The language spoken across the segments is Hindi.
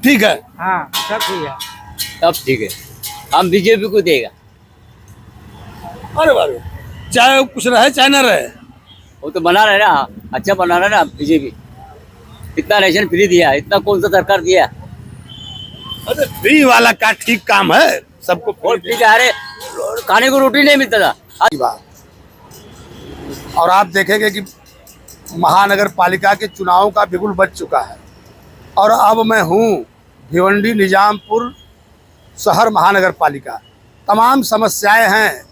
ठीक है? हाँ सब ठीक है। सब ठीक है, हम बीजेपी को देगा। अरे बारे, चाहे कुछ रहे चाहे न रहे, वो तो बना रहे ना, अच्छा बना रहे ना बीजेपी। इतना राशन फ्री दिया, इतना कौन सा सरकार दिया? अरे फ्री वाला का ठीक काम है, सबको और ठीक है, अरे खाने को रोटी नहीं मिलता था। की बात। और आप देखेंगे कि महानगर पालिका के चुनाव का बिगुल बज चुका है और अब मैं हूँ भिवंडी निजामपुर शहर महानगर पालिका। तमाम समस्याएं हैं,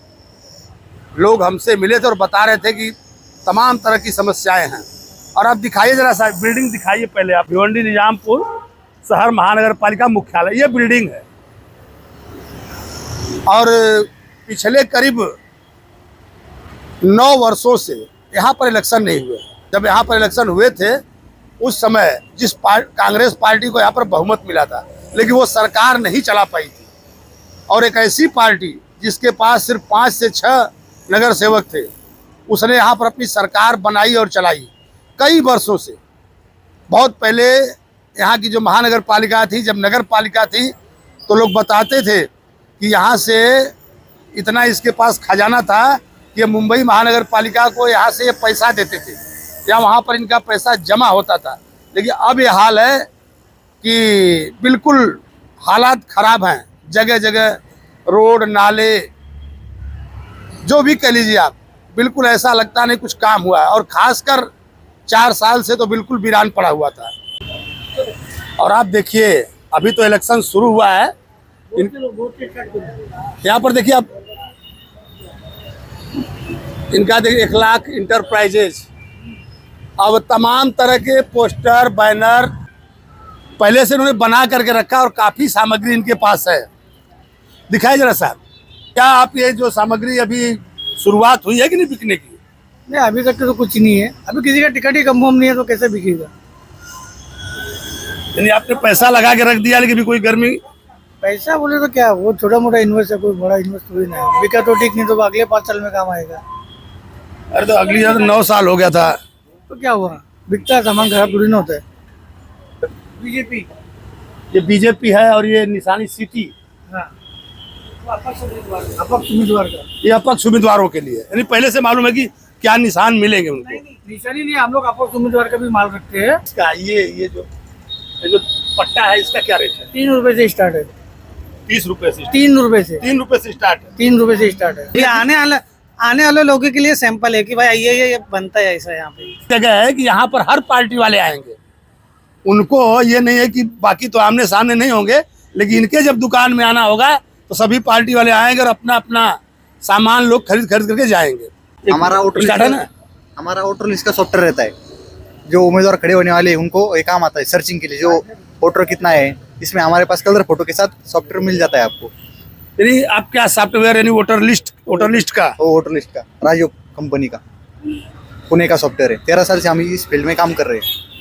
लोग हमसे मिले थे और बता रहे थे कि तमाम तरह की समस्याएं हैं। और अब दिखाइए जरा सा बिल्डिंग दिखाइए पहले आप, भिवंडी निजामपुर शहर महानगर पालिका मुख्यालय, ये बिल्डिंग है। और पिछले करीब 9 वर्षों से यहाँ पर इलेक्शन नहीं हुए। जब यहाँ पर इलेक्शन हुए थे उस समय कांग्रेस पार्टी को यहाँ पर बहुमत मिला था, लेकिन वो सरकार नहीं चला पाई थी। और एक ऐसी पार्टी जिसके पास सिर्फ 5 से 6 नगर सेवक थे, उसने यहाँ पर अपनी सरकार बनाई और चलाई कई वर्षों से। बहुत पहले यहाँ की जो महानगर पालिका थी, जब नगर पालिका थी, तो लोग बताते थे कि यहाँ से इतना इसके पास खजाना था कि मुंबई महानगर पालिका को यहाँ से ये पैसा देते थे या वहाँ पर इनका पैसा जमा होता था। लेकिन अब ये हाल है कि बिल्कुल हालात ख़राब हैं, जगह जगह रोड नाले जो भी कह लीजिए आप, बिल्कुल ऐसा लगता नहीं कुछ काम हुआ है। और ख़ासकर 4 साल से तो बिल्कुल वीरान पड़ा हुआ था। और आप देखिए अभी तो इलेक्शन शुरू हुआ है, यहाँ पर देखिए आप, इनका देखिए 1 लाख इंटरप्राइजेज। अब तमाम तरह के पोस्टर बैनर पहले से उन्होंने बना करके रखा और काफ़ी सामग्री इनके पास है। दिखाई जरा साहब, क्या आप ये जो सामग्री अभी शुरुआत हुई है कि नहीं बिकने की? नहीं अभी तक तो कुछ नहीं है, अभी किसी का टिकट ही कंफर्म नहीं है तो कैसे बिकेगा? यानी आपने पैसा लगा के रख दिया लेकिन भी कोई गर्मी? पैसा बोले तो क्या, वो छोटा मोटा इन्वेस्ट है, कोई बड़ा इन्वेस्ट थोड़ी ना है। बिका तो ठीक, नहीं तो अगले 5 साल में काम आएगा। अरे तो अगली बार 9 साल हो गया था, तो क्या हुआ, बिकता है सामान, खराब थोड़ी ना होता है। बीजेपी, ये बीजेपी है और ये निशानी सिटी, हाँ अपक्ष उम्मीदवार का, ये अपक्ष उम्मीदवारों के लिए। यानी पहले से मालूम है कि क्या निशान मिलेंगे उनको? निशानी नहीं, हम लोग अपक्ष उम्मीदवार का भी माल रखते हैं। इसका ये जो पट्टा है इसका क्या रेट है? 3 रुपए से स्टार्ट है। 30 रुपए से? 3 रुपए से, 3 रुपए से स्टार्ट है। 3 रुपए से स्टार्ट है। ये आने वाले लोगों के लिए सैंपल है कि भाई ये बनता है ऐसा। यहाँ पे जगह है कि यहाँ पर हर पार्टी वाले आएंगे, उनको ये नहीं है कि बाकी तो आमने सामने नहीं होंगे, लेकिन इनके जब दुकान में आना होगा तो सभी पार्टी वाले आएंगे और अपना अपना सामान लोग खरीद करके जाएंगे। हमारा वोटर लिस्ट का सॉफ्टवेयर रहता है, जो उम्मीदवार खड़े होने वाले हैं उनको एक काम आता है सर्चिंग के लिए, जो वोटर कितना है, इसमें हमारे पास कलर फोटो के साथ सॉफ्टवेयर मिल जाता है आपको। यानी आप क्या सॉफ्टवेयर, यानी वोटर लिस्ट का? वो वोटर लिस्ट का राजो कंपनी का पुणे का सॉफ्टवेयर है। 13 साल से हम इस फील्ड में काम कर रहे हैं।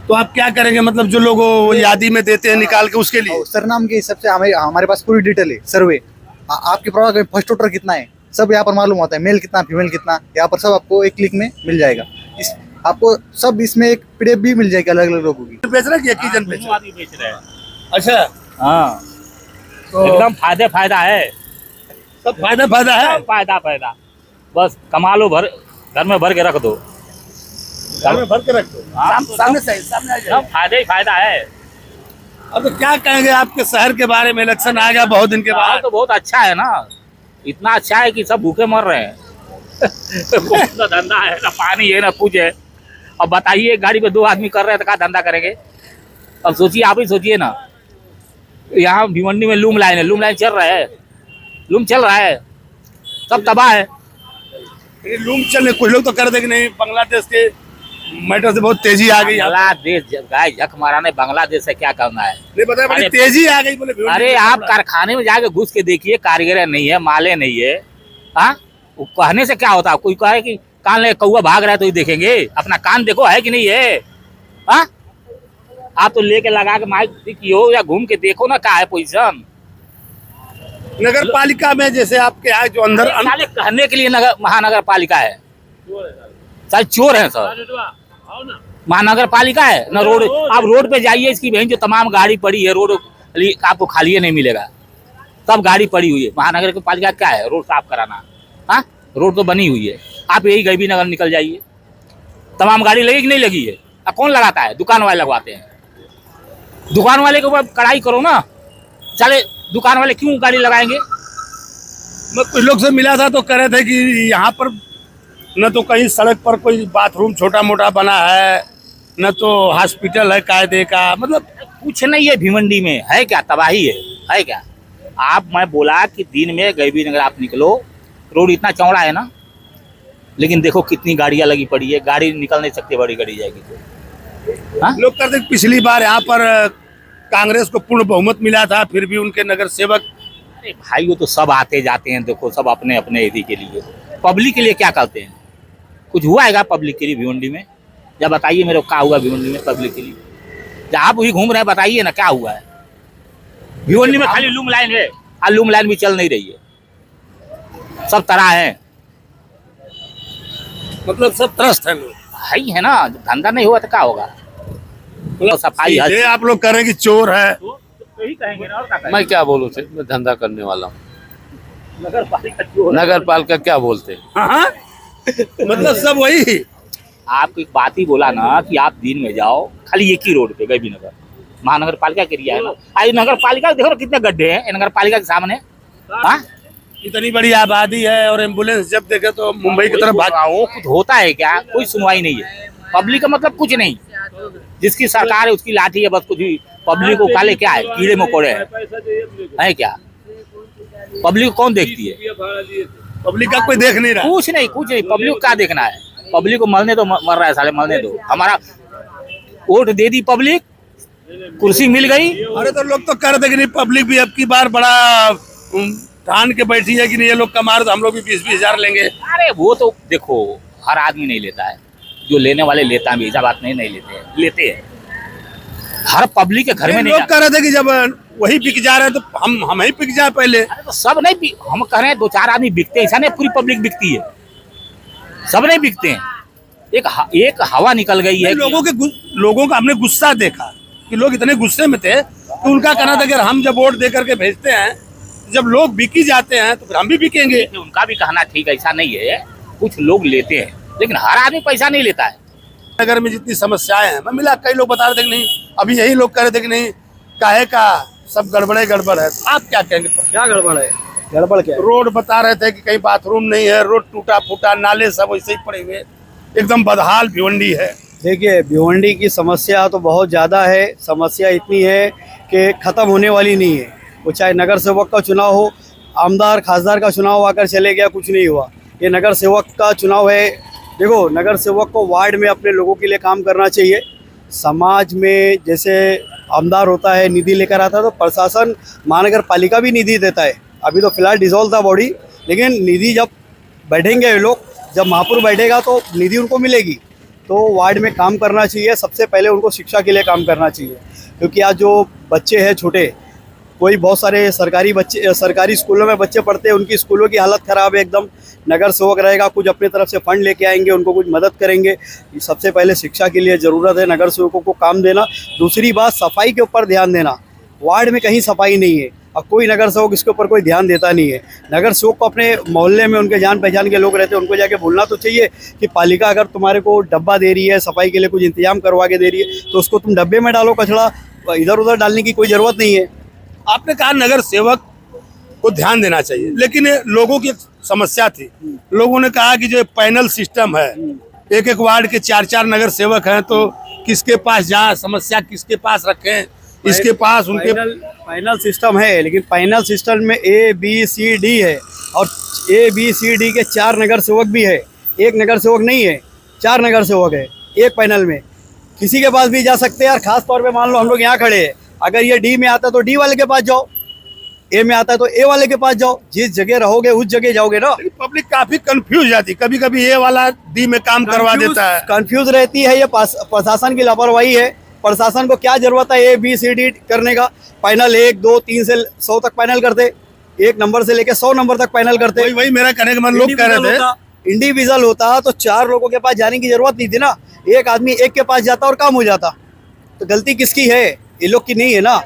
तो आप क्या करेंगे, मतलब जो लोग यादी में देते हैं निकाल के, उसके लिए सरनाम के हिसाब से हमारे पास पूरी डिटेल है, सर्वे आपके प्रॉडक्ट में फर्स्ट वोटर कितना है सब यहाँ पर मालूम होता है, मेल कितना फीमेल कितना, यहाँ पर सब आपको एक क्लिक में मिल जाएगा। आपको सब इसमें एक पीडीएफ भी मिल जाएगी अलग अलग लोगों की। बेच रहे हैं कि जन बेच रहे हैं? अच्छा, हाँ तो एकदम फायदा है, सब फायदा है। फायदा बस कमा लो, घर में भर के रख दो, घर में भर के रख दो, सामने आ जाए, सब फायदा है। अब तो क्या कहेंगे आपके शहर के बारे में? इलेक्शन आ गया बहुत दिन के बाद, तो बहुत अच्छा है ना, इतना अच्छा है कि सब भूखे मर रहे हैं। ना धंधा है, ना पानी है, ना कुछ है। अब बताइए गाड़ी पे 2 आदमी कर रहे हैं तो क्या धंधा करेंगे? अब सोचिए, आप ही सोचिए ना, यहाँ भिवंडी में लूम लाइन चल रहा है, सब तबाह है। लूम चलने कुछ लोग तो कर दे कि नहीं, बांग्लादेश के मैटर से बहुत तेजी आ गई। बांग्लादेश गाय झक मारा नहीं, बांग्लादेश से क्या करना है? नहीं पता, बड़ी तेजी आ गई बोले। अरे आप कारखाने में जाके घुस के देखिए, कारीगर नहीं है, माले नहीं है। हाँ, कहने से क्या होता है? कोई कहे कि कान ले कौवा भाग रहा है तो ही देखेंगे, अपना कान देखो है कि नहीं है? हाँ, आप तो लेके लगा के माइक दिखियो या घूम के देखो ना क्या है पोजीशन। नगर पालिका में जैसे आपके यहाँ जो अंदर कहने के लिए महानगर पालिका है, सारे चोर हैं सर। महानगर पालिका है ना रोड। आप रोड पे जाइए, इसकी बहन जो तमाम गाड़ी पड़ी है रोड आपको खाली नहीं मिलेगा, सब गाड़ी पड़ी हुई है। महानगर की पालिका क्या है? रोड साफ कराना। हाँ, रोड तो बनी हुई है। आप यही गैबी नगर निकल जाइए, तमाम गाड़ी लगी कि नहीं लगी है? कौन लगाता है? दुकान वाले लगवाते हैं। दुकान वाले के ऊपर कड़ाई करो ना, चले दुकान वाले क्यों गाड़ी लगाएंगे? मैं कुछ लोग से मिला था तो कह रहे थे कि यहाँ पर न तो कहीं सड़क पर कोई बाथरूम छोटा मोटा बना है, न तो हॉस्पिटल है कायदे का, मतलब कुछ नहीं है भिवंडी में। है क्या? तबाही है क्या? आप, मैं बोला कि दिन में गैबी नगर आप निकलो, रोड इतना चौड़ा है ना, लेकिन देखो कितनी गाड़ियां लगी पड़ी है, गाड़ी निकल नहीं सकती, बड़ी गाड़ी जाएगी तो। हाँ? लोग कहते हैं पिछली बार यहाँ पर कांग्रेस को पूर्ण बहुमत मिला था, फिर भी उनके नगर सेवक। अरे भाई, वो तो सब आते जाते हैं, देखो सब अपने अपने एदी के लिए, पब्लिक के लिए क्या करते हैं? कुछ हुआ है पब्लिक के लिए भिवंडी में? जब बताइए मेरे को क्या हुआ भिवंडी में पब्लिक के लिए? जब आप वही घूम रहे हैं बताइए ना क्या हुआ है भिवंडी में? खाली लूम लाइन है, और लूम लाइन भी चल नहीं रही है, सब तरह है, मतलब सब त्रस्त है लोग। है ना। धंधा नहीं हुआ तो क्या होगा? तो सफाई ये आप लोग कह रहे हैं कि चोर है। यही कहेंगे ना, और क्या कहेंगे? मैं क्या बोलूँ थे, मैं धंधा करने वाला हूँ। नगर पालिका चोर है। नगर पालिका क्या बोलते हैं? हाँ, मतलब सब वही। आपको एक बात ही बोला ना कि आप दिन में जाओ, खाली एक ही रोड पे गैबी नगर, महानगर पालिका के एरिया है ना। आई नगर पालिका देखो ना कितने गड्ढे हैं नगर पालिका के सामने। हाँ, इतनी बड़ी आबादी है और एम्बुलेंस जब देखे तो मुंबई की तरफ भाग। कुछ होता है क्या? कोई सुनवाई नहीं है। पब्लिक का मतलब कुछ नहीं, जिसकी सरकार है उसकी लाठी है बस। कुछ भी पब्लिक को काले क्या है, कीड़े मकोड़े है क्या? पब्लिक को कौन देखती है? पब्लिक का कोई देख नहीं रहा। कुछ नहीं पब्लिक को क्या देखना है? पब्लिक को मरने दो, मर रहा है साले, मरने दो। हमारा वोट दे दी पब्लिक, कुर्सी मिल गई। अरे तो लोग तो कह रहे थे कि नहीं पब्लिक भी अब की बार बड़ा ठान के बैठी है कि नहीं ये लोग कमा रहे तो हम लोग भी 20-20 हजार लेंगे। अरे वो तो देखो हर आदमी नहीं लेता है, जो लेने वाले लेता भी, ऐसा बात नहीं लेते हैं, लेते हैं। हर पब्लिक के घर में नहीं लोग कह रहे थे कि जब वही बिक जा रहे हैं तो हम ही बिक जाए पहले। अरे तो सब नहीं, हम कह रहे हैं 2-4 आदमी बिकते हैं, ऐसा नहीं पूरी पब्लिक बिकती है, सब नहीं बिकते हैं। एक हवा निकल गई है। लोगों का हमने गुस्सा देखा कि लोग इतने गुस्से में थे तो उनका कहना था कि हम जब वोट दे करके भेजते हैं, जब लोग बिकी जाते हैं तो फिर हम भी बिकेंगे। उनका भी कहना ठीक, ऐसा नहीं है, कुछ लोग लेते हैं लेकिन हर आदमी पैसा नहीं लेता है। नगर में जितनी समस्याएं हैं, मैं मिला कई लोग बता रहे थे कि नहीं, अभी यही लोग कह रहे थे कि नहीं काहे का सब गड़बड़ है। तो आप क्या कहेंगे? क्या गड़बड़ है? गड़बड़ क्या है? रोड बता रहे थे कि कहीं बाथरूम नहीं है, रोड टूटा फूटा, नाले सब वैसे ही पड़े हुए, एकदम बदहाल भिवंडी है। देखिए, भिवंडी की समस्या तो बहुत ज़्यादा है। समस्या इतनी है कि ख़त्म होने वाली नहीं है। वो चाहे नगर सेवक का चुनाव हो, आमदार खासदार का चुनाव आकर चले गया, कुछ नहीं हुआ। ये नगर सेवक का चुनाव है। देखो, नगर सेवक को वार्ड में अपने लोगों के लिए काम करना चाहिए। समाज में जैसे आमदार होता है, निधि लेकर आता है, तो प्रशासन महानगर पालिका भी निधि देता है। अभी तो फिलहाल डिसॉल्व था बॉडी, लेकिन निधि जब बैठेंगे ये लोग, जब महापौर बैठेगा तो निधि उनको मिलेगी। तो वार्ड में काम करना चाहिए। सबसे पहले उनको शिक्षा के लिए काम करना चाहिए, क्योंकि आज जो बच्चे हैं छोटे, कोई बहुत सारे सरकारी स्कूलों में बच्चे पढ़ते हैं, उनकी स्कूलों की हालत ख़राब है एकदम। नगर सेवक रहेगा, कुछ अपनी तरफ से फंड लेके आएंगे, उनको कुछ मदद करेंगे। सबसे पहले शिक्षा के लिए ज़रूरत है नगर सेवकों को काम देना। दूसरी बात, सफाई के ऊपर ध्यान देना। वार्ड में कहीं सफाई नहीं है और कोई नगर सेवक इसके ऊपर कोई ध्यान देता नहीं है। नगर सेवक को अपने मोहल्ले में उनके जान पहचान के लोग रहते हैं, उनको जाके बोलना तो चाहिए कि पालिका अगर तुम्हारे को डब्बा दे रही है, सफाई के लिए कुछ इंतजाम करवा के दे रही है, तो उसको तुम डब्बे में डालो, कचरा इधर उधर डालने की कोई ज़रूरत नहीं है। आपने कहा नगर सेवक को ध्यान देना चाहिए, लेकिन लोगों की समस्या थी। लोगों ने कहा कि जो पैनल सिस्टम है, एक वार्ड के 4-4 नगर सेवक हैं, तो किसके पास जहाँ समस्या किसके पास रखें, इसके पास उनके पैनल सिस्टम है, लेकिन पैनल सिस्टम में ABCD है और ABCD के 4 नगर सेवक भी है। एक नगर सेवक नहीं है, 4 नगर सेवक है एक पैनल में। किसी के पास भी जा सकते हैं यार। खास तौर पे मान लो हम लोग यहाँ खड़े हैं, अगर ये D में आता है तो D वाले के पास जाओ, A में आता है तो A वाले के पास जाओ। जिस जगह रहोगे उस जगह जाओगे ना। पब्लिक काफी कंफ्यूज जाती, कभी कभी A वाला D में काम करवा देता है, कंफ्यूज रहती है। ये प्रशासन की लापरवाही है। प्रशासन को क्या जरूरत है ABCD करने का? पैनल 1, 2, 3 से 100 तक पैनल करते, 1 नंबर से लेके 100 नंबर तक पैनल करते। वही मेरा कहने का मन, लोग कह रहे थे इंडिविजुअल होता तो 4 लोगों के पास जाने की जरूरत नहीं थी ना, एक आदमी एक के पास जाता और काम हो जाता। तो गलती किसकी है? ये लोग की नहीं है ना,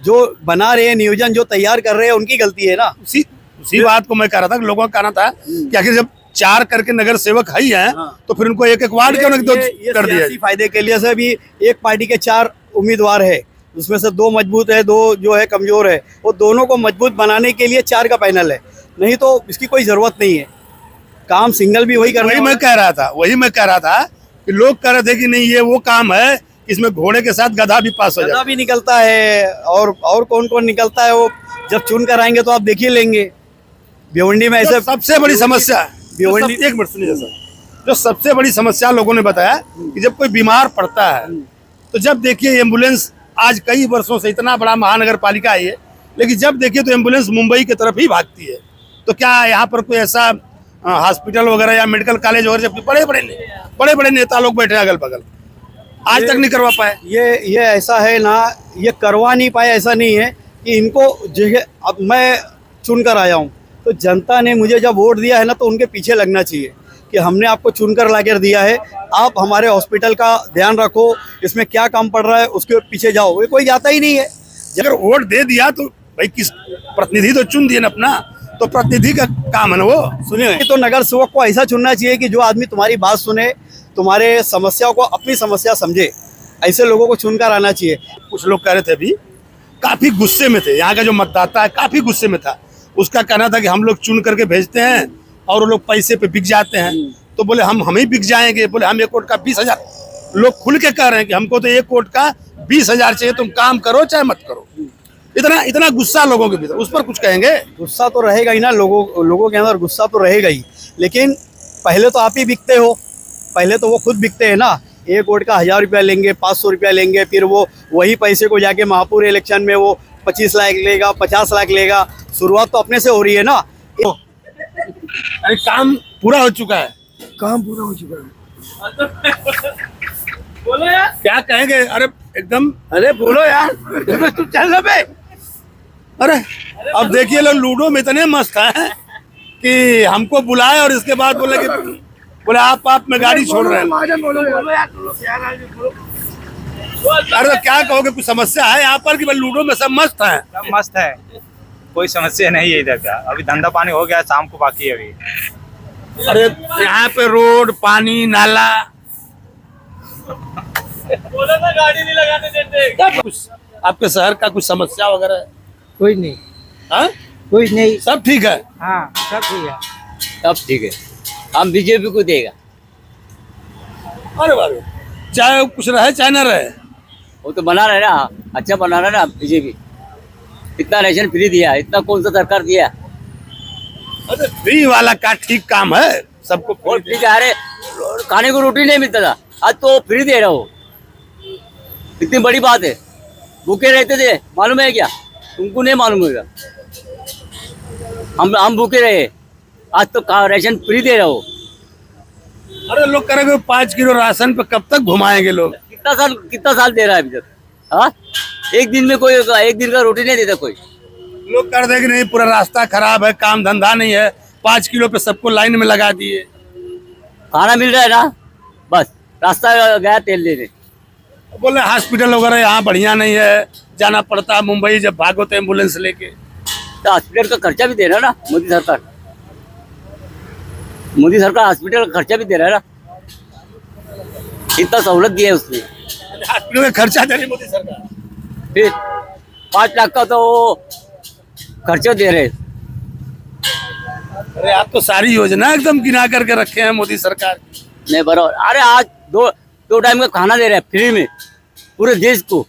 जो बना रहे हैं नियोजन, जो तैयार कर रहे हैं, उनकी गलती है ना। उसी बात को मैं कह रहा था कि लोगों का कहना था कि आखिर जब 4 करके नगर सेवक है ही हैं, तो फिर उनको एक एक वार्ड क्यों नहीं कर दिया? सियासी फायदे के लिए से भी एक पार्टी के 4 उम्मीदवार है, उसमें से 2 मजबूत है, 2 जो है कमजोर है, वो दोनों को मजबूत बनाने के लिए 4 का पैनल है, नहीं तो इसकी कोई जरूरत नहीं है। काम सिंगल भी वही वही मैं कह रहा था कि लोग कह रहे थे कि नहीं ये वो काम है, इसमें घोड़े के साथ गधा भी पास हो जाए। भी निकलता है और कौन कौन निकलता है, वो जब चुन कर आएंगे तो आप देख ही लेंगे। भिवंडी में ऐसे सबसे बड़ी समस्या, भिवंडी एक मिनट सुनिए सर, जो सबसे बड़ी समस्या लोगों ने बताया कि जब कोई बीमार पड़ता है तो जब देखिए एम्बुलेंस, आज कई वर्षों से इतना बड़ा महानगर पालिका है ये, लेकिन जब देखिए तो एम्बुलेंस मुंबई की तरफ ही भागती है। तो क्या यहाँ पर कोई ऐसा हॉस्पिटल वगैरह या मेडिकल कॉलेज वगैरह, जबकि बड़े बड़े नेता लोग बैठे अगल बगल, आज तक नहीं करवा पाए? ये ऐसा है ना, ये करवा नहीं पाए, ऐसा नहीं है कि इनको जगह, अब मैं चुन कर आया हूँ तो जनता ने मुझे जब वोट दिया है ना, तो उनके पीछे लगना चाहिए कि हमने आपको चुनकर लाकर दिया है, आप हमारे हॉस्पिटल का ध्यान रखो, इसमें क्या काम पड़ रहा है उसके पीछे जाओ। ये कोई जाता ही नहीं है। अगर वोट दे दिया तो भाई किस प्रतिनिधि तो चुन दिए ना अपना, तो प्रतिनिधि का काम है ना वो। सुनिए, तो नगर सेवक को ऐसा चुनना चाहिए कि जो आदमी तुम्हारी बात सुने, तुम्हारे समस्याओं को अपनी समस्या समझे, ऐसे लोगों को चुनकर आना चाहिए। कुछ लोग कह रहे थे अभी, काफी गुस्से में थे, यहाँ का जो मतदाता है काफी गुस्से में था। उसका कहना था कि हम लोग चुन करके भेजते हैं और वो लोग पैसे पे बिक जाते हैं। तो बोले हम ही बिक जाएंगे, बोले हम 1 वोट का 20,000। लोग खुल के कह रहे हैं कि हमको तो 1 वोट का 20,000 चाहिए, तुम काम करो चाहे मत करो। इतना गुस्सा लोगों के भीतर, उस पर कुछ कहेंगे? गुस्सा तो रहेगा ही ना, लोगों के अंदर गुस्सा तो रहेगा ही, लेकिन पहले तो आप ही बिकते हो, पहले तो वो खुद बिकते हैं ना। 1 वोट का 1000 रुपया लेंगे, 500 रुपया लेंगे, फिर वो वही पैसे को जाके महापौर इलेक्शन में वो 25 लाख लेगा, 50 लाख लेगा। शुरुआत तो अपने से हो रही है ना। अरे काम पूरा हो चुका है, काम पूरा हो चुका है। बोलो यार, क्या कहेंगे? अरे एकदम, अरे बोलो यार, तू चल रहा है। अरे अब देखिए लोग लूडो में इतने मस्त हैं कि हमको बुलाए और इसके बाद बोले आप में गाड़ी छोड़ रहे हैं। अरे तो क्या कहोगे, कुछ समस्या है यहाँ पर कि भाई लूडो में सब मस्त हैं? सब मस्त है, कोई समस्या नहीं है इधर का। अभी धंधा पानी हो गया, शाम को बाकी है अभी। अरे यहाँ पे रोड, पानी, नाला, गाड़ी नहीं लगाने देते। कुछ आपके शहर का कुछ समस्या वगैरह है? कोई नहीं, हाँ? कोई नहीं, सब ठीक है। हाँ सब ठीक है। सब ठीक है, हम बीजेपी को देगा। अरे बारे, चाहे कुछ रहे चाहे न रहे, वो तो बना रहे ना, अच्छा बना रहे ना बीजेपी। इतना राशन फ्री दिया, इतना कौन सा सरकार दिया? अरे फ्री वाला का ठीक काम है, सबको और ठीक है। अरे खाने को रोटी नहीं मिलता था, आज तो फ्री दे रहा हो, इतनी बड़ी बात है। भूखे रहते थे, मालूम है क्या? तुमको नहीं मालूम होगा। हम भूखे रहे, आज तो राशन फ्री दे रहा हो। अरे लोग करेंगे 5 किलो राशन पे कब तक घुमाएंगे लोग? कितना साल दे रहा है अभी तक? हाँ, एक दिन में कोई, एक दिन का रोटी नहीं देता कोई। लोग कर देंगे नहीं, पूरा रास्ता खराब है, काम धंधा नहीं है, 5 किलो पे सबको लाइन में लगा दिए। खाना मिल रहा है ना, बस रास्ता गया तेल लेने। बोले हॉस्पिटल वगैरह यहाँ बढ़िया नहीं है, जाना पड़ता है मुंबई, जब भागो तो एम्बुलेंस लेके। तो हॉस्पिटल का खर्चा भी दे रहा है ना मोदी सरकार। मोदी सरकार हॉस्पिटल का खर्चा भी दे रहा है ना, इतना सहूलत दिया है उसने। हॉस्पिटल का खर्चा दे रही मोदी सरकार, फिर 5 लाख का तो खर्चा दे रहे। अरे आप तो सारी योजना एकदम गिना करके रखे हैं मोदी सरकार। नहीं बराबर। अरे आज दो टाइम का खाना दे रहे हैं फ्री में पूरे देश को,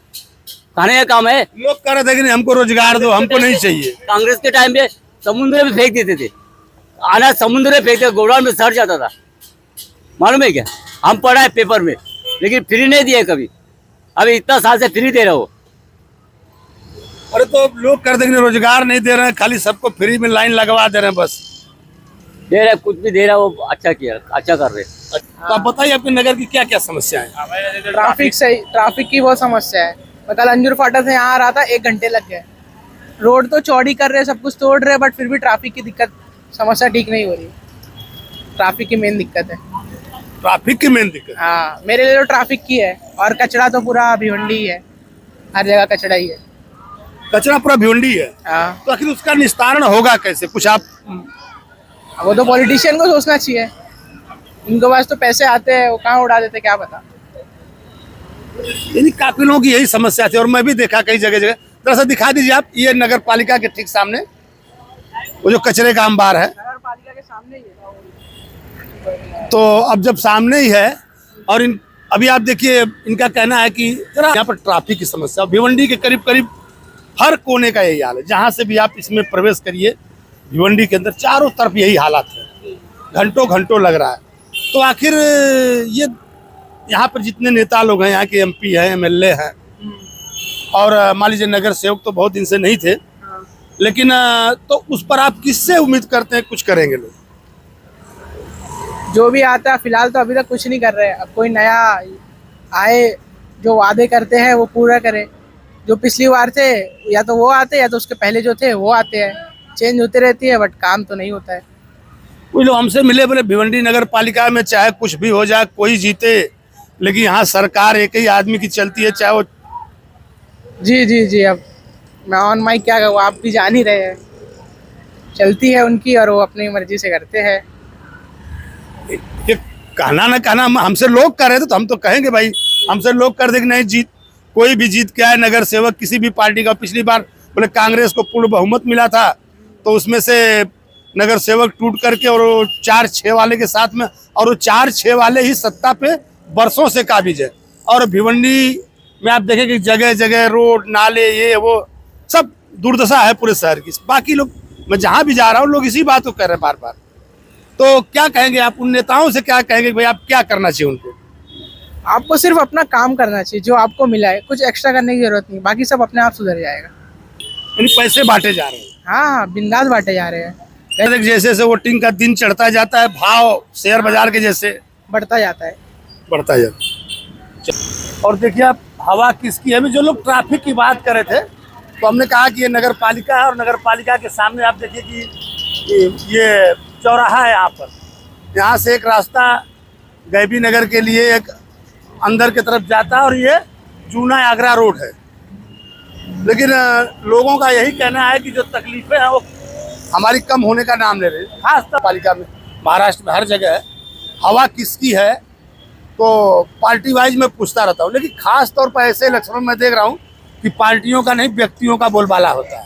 खाने का काम है। लोग कह रहे थे कि नहीं हमको रोजगार दो, हमको नहीं चाहिए। कांग्रेस के टाइम पे समुद्र में फेंक देते थे, अनाज समुद्र में फेंकते, गोडाउन में सड़ जाता था, मालूम है क्या? हम पढ़ा है पेपर में, लेकिन फ्री नहीं दिया कभी। अभी इतना साल से फ्री दे रहे हो। अरे तो लोग कर देंगे रोजगार नहीं दे रहे हैं, खाली सबको फ्री में लाइन लगवा दे रहे हैं बस। दे रहे, कुछ भी दे रहा, वो अच्छा किया, अच्छा कर रहे। तो आप बताइए अपने नगर की क्या क्या समस्या है? ट्रैफिक की बहुत समस्या है। मैं कल अंजूर फाटा से यहाँ आ रहा था, 1 घंटे लग गए। रोड तो चौड़ी कर रहे हैं, सब कुछ तोड़ रहे हैं, बट फिर भी ट्रैफिक की दिक्कत, समस्या ठीक नहीं हो रही। ट्रैफिक की मेन दिक्कत है। ट्रैफिक की मेन दिक्कत। हाँ, मेरे लिए तो ट्रैफिक की है, और कचरा तो पूरा भिवंडी ही है, हर जगह कचरा ही है। कचरा पूरा भिवंडी है, हाँ, तो आखिर उसका निस्तारण होगा कैसे? कुछ आप वो तो पॉलिटिशियन को सोचना चाहिए, उनके पास तो पैसे आते हैं, वो कहाँ उड़ा देते क्या पता। यानी काफी लोगों की यही समस्या थी, और मैं भी देखा कई जगह जगह। दरअसल दिखा दीजिए आप, ये नगर पालिका के ठीक सामने वो जो कचरे का अंबार है, नगर पालिका के सामने ही है। तो अब जब सामने ही है, और अभी आप देखिए इनका कहना है कि जरा यहाँ पर ट्रैफिक की समस्या, भिवंडी के करीब करीब हर कोने का यही हाल है। जहाँ से भी आप इसमें प्रवेश करिए भिवंडी के अंदर, चारों तरफ यही हालात है, घंटों घंटों लग रहा है। तो आखिर ये यहाँ पर जितने नेता लोग हैं, यहाँ के MP हैं, MLA हैं, और मान लीजिए नगर सेवक तो बहुत दिन से नहीं थे, लेकिन तो उस पर आप किससे उम्मीद करते हैं कुछ करेंगे लोग? जो भी आता है फिलहाल तो अभी तक कुछ नहीं कर रहे हैं। अब कोई नया आए, जो वादे करते हैं वो पूरा करे। जो पिछली बार थे, या तो वो आते या तो उसके पहले जो थे वो आते हैं, चेंज होती रहती है, बट काम तो नहीं होता है। कोई लोग हमसे मिले, बोले भिवंडी नगर पालिका में चाहे कुछ भी हो जाए, कोई जीते, लेकिन यहाँ सरकार एक ही आदमी की चलती है, चाहे वो। जी जी जी, अब मैं ऑन माइक क्या कहूँ, आप भी जान ही रहे हैं, चलती है उनकी और वो अपनी मर्जी से करते हैं। ये कहना ना कहना, हमसे लोग कर रहे थे तो हम तो कहेंगे भाई, हमसे लोग कर दे कि नहीं जीत, कोई भी जीत के आए नगर सेवक किसी भी पार्टी का। पिछली बार बोले कांग्रेस को पूर्ण बहुमत मिला था, तो उसमें से नगर सेवक टूट करके और 4-6 वाले के साथ में, और वो 4-6 वाले ही सत्ता पे बरसों से काबिज है। और भिवंडी में आप देखें कि जगह जगह रोड नाले ये वो सब दुर्दशा है पूरे शहर की। बाकी लोग, मैं जहाँ भी जा रहा हूँ लोग इसी बात को कर रहे हैं बार बार। तो क्या कहेंगे आप उन नेताओं से, क्या कहेंगे भाई आप क्या करना चाहिए उनको? आपको सिर्फ अपना काम करना चाहिए, जो आपको मिला है, कुछ एक्स्ट्रा करने की जरूरत नहीं, बाकी सब अपने आप सुधर जाएगा। यानी पैसे बांटे जा रहे हैं। हाँ हाँ, बिंदास बांटे जा रहे हैं, जैसे जैसे वोटिंग का दिन चढ़ता जाता है, भाव शेयर बाजार के जैसे बढ़ता जाता है। बढ़ता जाता। और देखिए आप, हवा किसकी है? अभी जो लोग ट्रैफिक की बात कर रहे थे, तो हमने कहा कि ये नगर पालिका है, और नगर पालिका के सामने आप देखिए कि ये चौराहा है। यहाँ से एक रास्ता गैबी नगर के लिए एक अंदर की तरफ जाता है, और ये जूना आगरा रोड है। लेकिन लोगों का यही कहना है कि जो तकलीफें हैं वो हमारी कम होने का नाम ले रही है। खासतौर पालिका में, महाराष्ट्र में हर जगह है। हवा किसकी है तो पार्टी वाइज में पूछता रहता हूँ, लेकिन खास तौर पर ऐसे इलेक्शनों में देख रहा हूँ कि पार्टियों का नहीं, व्यक्तियों का बोलबाला होता है।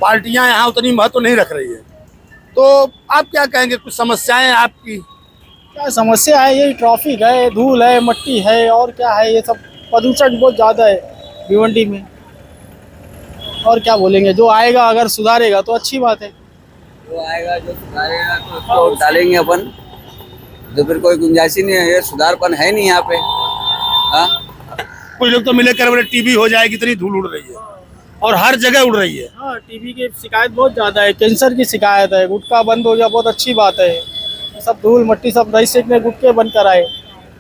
पार्टियां यहाँ उतनी महत्व नहीं रख रही है। तो आप क्या कहेंगे, कुछ समस्याएं आपकी? क्या समस्या है? यही ट्रैफिक है, धूल है, मट्टी है, और क्या है, ये सब प्रदूषण बहुत ज़्यादा है भिवंडी में। और क्या बोलेंगे, जो आएगा अगर सुधारेगा तो अच्छी बात है। जो आएगा, जो सुधारेगा तो उसको डालेंगे अपन, तो फिर कोई गुंजाइश ही नहीं है, ये सुधारपन है नहीं यहाँ पे। हाँ, कुछ लोग तो मिले कर बोले टीबी हो जाएगी, इतनी धूल उड़ रही है, और हर जगह उड़ रही है। हाँ, टीबी की शिकायत बहुत ज़्यादा है, कैंसर की शिकायत है। गुटखा बंद हो गया, बहुत अच्छी बात है। सब धूल मट्टी सब रईस में गुटके बंद कराए,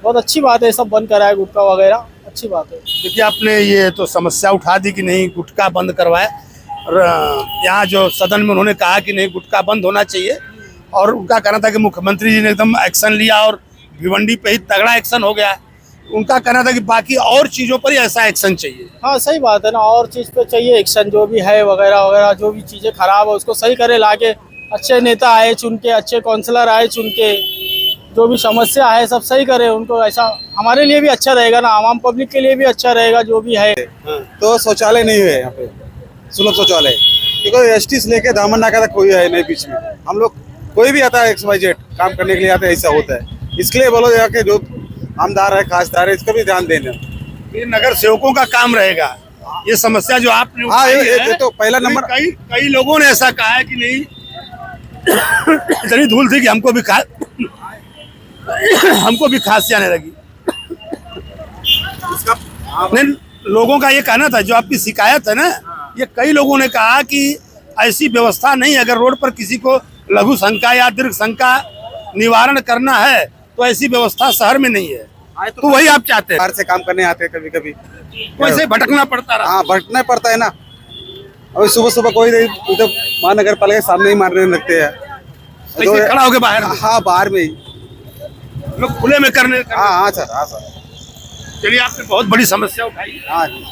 बहुत अच्छी बात है। सब बंद कराए गुटखा वगैरह, अच्छी बात है। देखिए आपने ये तो समस्या उठा दी कि नहीं गुटखा बंद करवाए, और यहाँ जो सदन में उन्होंने कहा कि नहीं गुटखा बंद होना चाहिए, और उनका कहना था कि मुख्यमंत्री जी ने एकदम एक्शन लिया और भिवंडी पे ही तगड़ा एक्शन हो गया। उनका कहना था कि बाकी और चीज़ों पर ही ऐसा एक्शन चाहिए। हाँ, सही बात है ना, और चीज़ पे चाहिए एक्शन, जो भी है वगैरह वगैरह, जो भी चीज़ें खराब है उसको सही करे लाके। अच्छे नेता आए चुन के, अच्छे काउंसलर आए चुन के, जो भी समस्या है सब सही करे उनको। ऐसा हमारे लिए भी अच्छा रहेगा ना, आवाम पब्लिक के लिए भी अच्छा रहेगा जो भी है। तो शौचालय नहीं हुए यहाँ पे, सुलभ शौचालय, क्योंकि ST से लेके दामन नाका तक कोई है नहीं बीच में। हम लोग कोई भी आता है XYZ काम करने के लिए आता है, ऐसा होता है। इसके लिए बोलो यहाँ के जो आमदार है, खासदार है, इसका भी ध्यान देना। ये नगर सेवकों का काम रहेगा। ये समस्या जो आपने हाँ, उठाई ये है, तो पहला नंबर। कई लोगों ने ऐसा कहा है कि नहीं इतनी धूल थी कि हमको भी खांसी आने लगी। नहीं, लोगों का ये कहना था, जो आपकी शिकायत है ना, ये कई लोगों ने कहा कि ऐसी व्यवस्था नहीं, अगर रोड पर किसी को लघु शंका या दीर्घ शंका निवारण करना है तो ऐसी व्यवस्था शहर में नहीं है। तो वही आप चाहते हैं? बाहर से काम करने आते हैं कभी कभी, वैसे भटकना पड़ता रहा। हाँ, भटकना पड़ता है ना। अभी सुबह सुबह कोई नहीं, उधर महानगर पालिका के सामने ही मारने लगते हैं। ऐसे खड़ा होके बाहर में? हाँ बाहर में ही। लोग खुले में करने हाँ हाँ सर, हाँ सर, चलिए आपने बहुत बड़ी समस्या उठाई। हाँ जी।